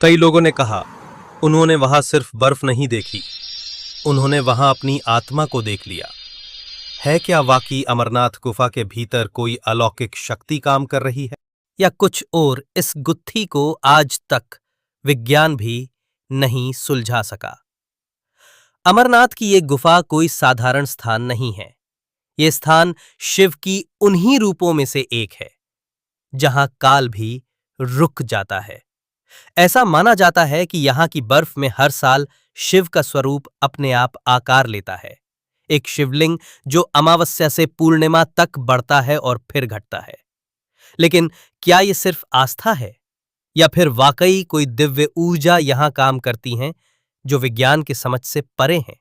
कई लोगों ने कहा उन्होंने वहां सिर्फ बर्फ नहीं देखी, उन्होंने वहां अपनी आत्मा को देख लिया। है क्या वाकई अमरनाथ गुफा के भीतर कोई अलौकिक शक्ति काम कर रही है, या कुछ और इस गुत्थी को आज तक विज्ञान भी नहीं सुलझा सका। अमरनाथ की ये गुफा कोई साधारण स्थान नहीं है। ये स्थान शिव की उन्हीं रूपों में से एक है जहां काल भी रुक जाता है। ऐसा माना जाता है कि यहां की बर्फ में हर साल शिव का स्वरूप अपने आप आकार लेता है, एक शिवलिंग जो अमावस्या से पूर्णिमा तक बढ़ता है और फिर घटता है। लेकिन क्या यह सिर्फ आस्था है, या फिर वाकई कोई दिव्य ऊर्जा यहां काम करती है जो विज्ञान की समझ से परे है?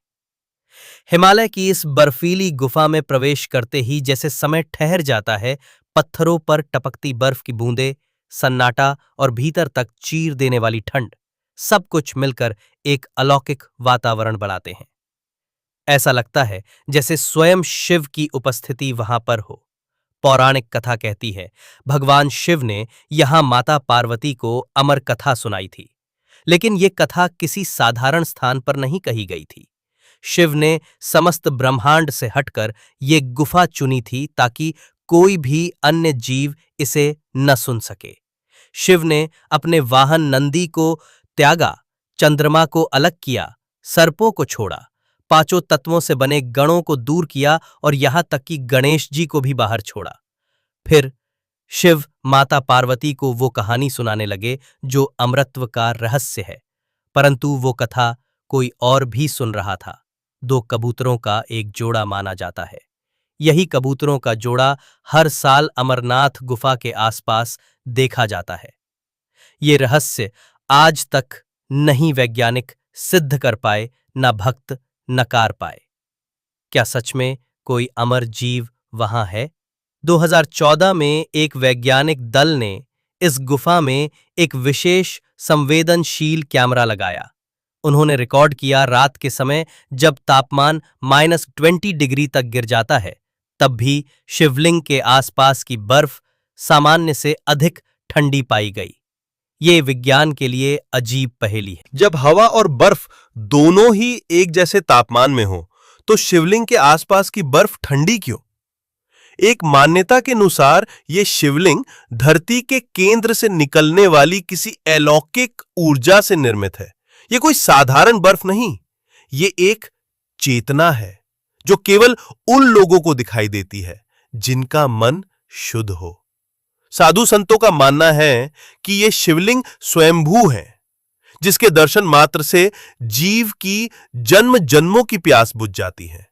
हिमालय की इस बर्फीली गुफा में प्रवेश करते ही जैसे समय ठहर जाता है, पत्थरों पर टपकती बर्फ की बूंदें, सन्नाटा और भीतर तक चीर देने वाली ठंड, सब कुछ मिलकर एक अलौकिक वातावरण बनाते हैं। ऐसा लगता है जैसे स्वयं शिव की उपस्थिति वहां पर हो। पौराणिक कथा कहती है भगवान शिव ने यहां माता पार्वती को अमर कथा सुनाई थी, लेकिन यह कथा किसी साधारण स्थान पर नहीं कही गई थी। शिव ने समस्त ब्रह्मांड से हटकर ये गुफा चुनी थी ताकि कोई भी अन्य जीव इसे न सुन सके। शिव ने अपने वाहन नंदी को त्यागा, चंद्रमा को अलग किया, सर्पों को छोड़ा, पांचों तत्वों से बने गणों को दूर किया और यहां तक कि गणेश जी को भी बाहर छोड़ा। फिर शिव माता पार्वती को वो कहानी सुनाने लगे जो अमरत्व का रहस्य है, परंतु वो कथा कोई और भी सुन रहा था। 2 कबूतरों का एक जोड़ा माना जाता है। यही कबूतरों का जोड़ा हर साल अमरनाथ गुफा के आसपास देखा जाता है। ये रहस्य आज तक नहीं वैज्ञानिक सिद्ध कर पाए, न भक्त नकार पाए। क्या सच में कोई अमर जीव वहां है? 2014 में एक वैज्ञानिक दल ने इस गुफा में एक विशेष संवेदनशील कैमरा लगाया। उन्होंने रिकॉर्ड किया रात के समय जब तापमान -20 डिग्री तक गिर जाता है, तब भी शिवलिंग के आसपास की बर्फ सामान्य से अधिक ठंडी पाई गई। ये विज्ञान के लिए अजीब पहेली है। जब हवा और बर्फ दोनों ही एक जैसे तापमान में हो, तो शिवलिंग के आसपास की बर्फ ठंडी क्यों? एक मान्यता के अनुसार यह शिवलिंग धरती के केंद्र से निकलने वाली किसी अलौकिक ऊर्जा से निर्मित है। यह कोई साधारण बर्फ नहीं, यह एक चेतना है जो केवल उन लोगों को दिखाई देती है जिनका मन शुद्ध हो। साधु संतों का मानना है कि यह शिवलिंग स्वयंभू है, जिसके दर्शन मात्र से जीव की जन्म जन्मों की प्यास बुझ जाती है।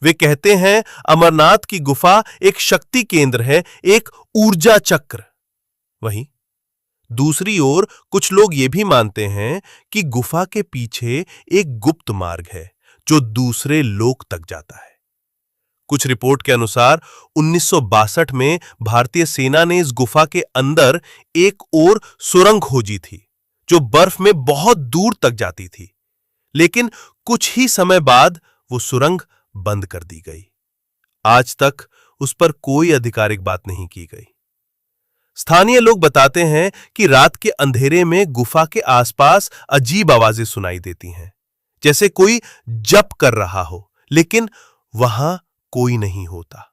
वे कहते हैं अमरनाथ की गुफा एक शक्ति केंद्र है, एक ऊर्जा चक्र। वहीं दूसरी ओर कुछ लोग ये भी मानते हैं कि गुफा के पीछे एक गुप्त मार्ग है जो दूसरे लोक तक जाता है। कुछ रिपोर्ट के अनुसार 1962 में भारतीय सेना ने इस गुफा के अंदर एक और सुरंग खोजी थी जो बर्फ में बहुत दूर तक जाती थी, लेकिन कुछ ही समय बाद वो सुरंग बंद कर दी गई। आज तक उस पर कोई आधिकारिक बात नहीं की गई। स्थानीय लोग बताते हैं कि रात के अंधेरे में गुफा के आसपास अजीब आवाजें सुनाई देती हैं, जैसे कोई जप कर रहा हो, लेकिन वहां कोई नहीं होता।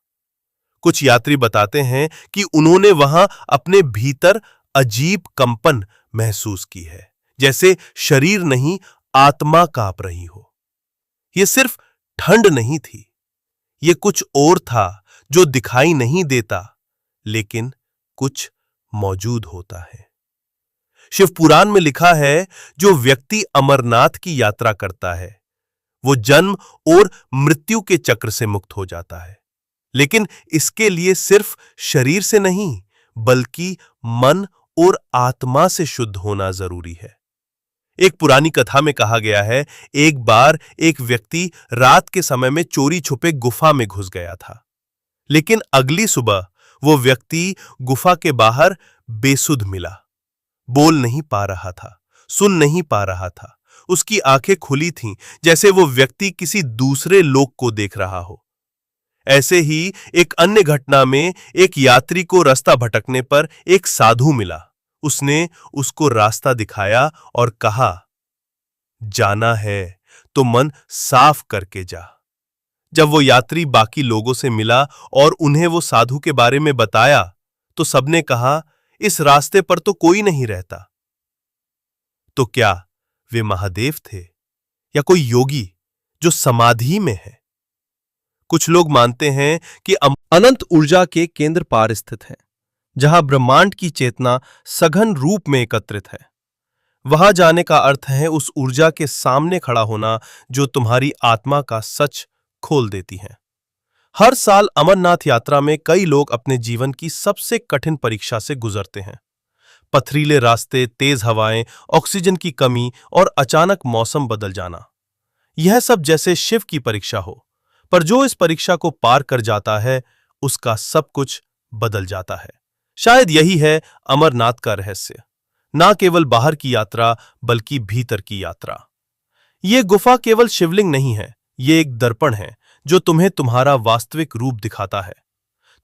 कुछ यात्री बताते हैं कि उन्होंने वहां अपने भीतर अजीब कंपन महसूस की है, जैसे शरीर नहीं आत्मा कांप रही हो। यह सिर्फ ठंड नहीं थी, यह कुछ और था जो दिखाई नहीं देता, लेकिन कुछ मौजूद होता है। शिव पुराण में लिखा है, जो व्यक्ति अमरनाथ की यात्रा करता है वो जन्म और मृत्यु के चक्र से मुक्त हो जाता है, लेकिन इसके लिए सिर्फ शरीर से नहीं बल्कि मन और आत्मा से शुद्ध होना जरूरी है। एक पुरानी कथा में कहा गया है, एक बार एक व्यक्ति रात के समय में चोरी छुपे गुफा में घुस गया था, लेकिन अगली सुबह वो व्यक्ति गुफा के बाहर बेसुध मिला। बोल नहीं पा रहा था, सुन नहीं पा रहा था, उसकी आंखें खुली थीं जैसे वो व्यक्ति किसी दूसरे लोक को देख रहा हो। ऐसे ही एक अन्य घटना में एक यात्री को रास्ता भटकने पर एक साधु मिला। उसने उसको रास्ता दिखाया और कहा, जाना है तो मन साफ करके जा। जब वो यात्री बाकी लोगों से मिला और उन्हें वो साधु के बारे में बताया तो सबने कहा, इस रास्ते पर तो कोई नहीं रहता। तो क्या वे महादेव थे या कोई योगी जो समाधि में है? कुछ लोग मानते हैं कि अनंत ऊर्जा के केंद्र पार स्थित है, जहां ब्रह्मांड की चेतना सघन रूप में एकत्रित है। वहां जाने का अर्थ है उस ऊर्जा के सामने खड़ा होना जो तुम्हारी आत्मा का सच खोल देती है। हर साल अमरनाथ यात्रा में कई लोग अपने जीवन की सबसे कठिन परीक्षा से गुजरते हैं। पथरीले रास्ते, तेज हवाएं, ऑक्सीजन की कमी और अचानक मौसम बदल जाना, यह सब जैसे शिव की परीक्षा हो। पर जो इस परीक्षा को पार कर जाता है उसका सब कुछ बदल जाता है। शायद यही है अमरनाथ का रहस्य, ना केवल बाहर की यात्रा बल्कि भीतर की यात्रा। ये गुफा केवल शिवलिंग नहीं है, ये एक दर्पण है जो तुम्हें तुम्हारा वास्तविक रूप दिखाता है।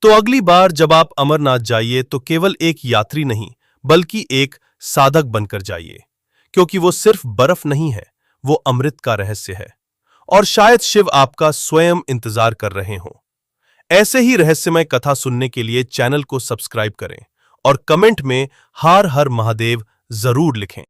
तो अगली बार जब आप अमरनाथ जाइए तो केवल एक यात्री नहीं बल्कि एक साधक बनकर जाइए, क्योंकि वो सिर्फ बर्फ नहीं है, वो अमृत का रहस्य है। और शायद शिव आपका स्वयं इंतजार कर रहे हों। ऐसे ही रहस्यमय कथा सुनने के लिए चैनल को सब्सक्राइब करें और कमेंट में हर हर महादेव जरूर लिखें।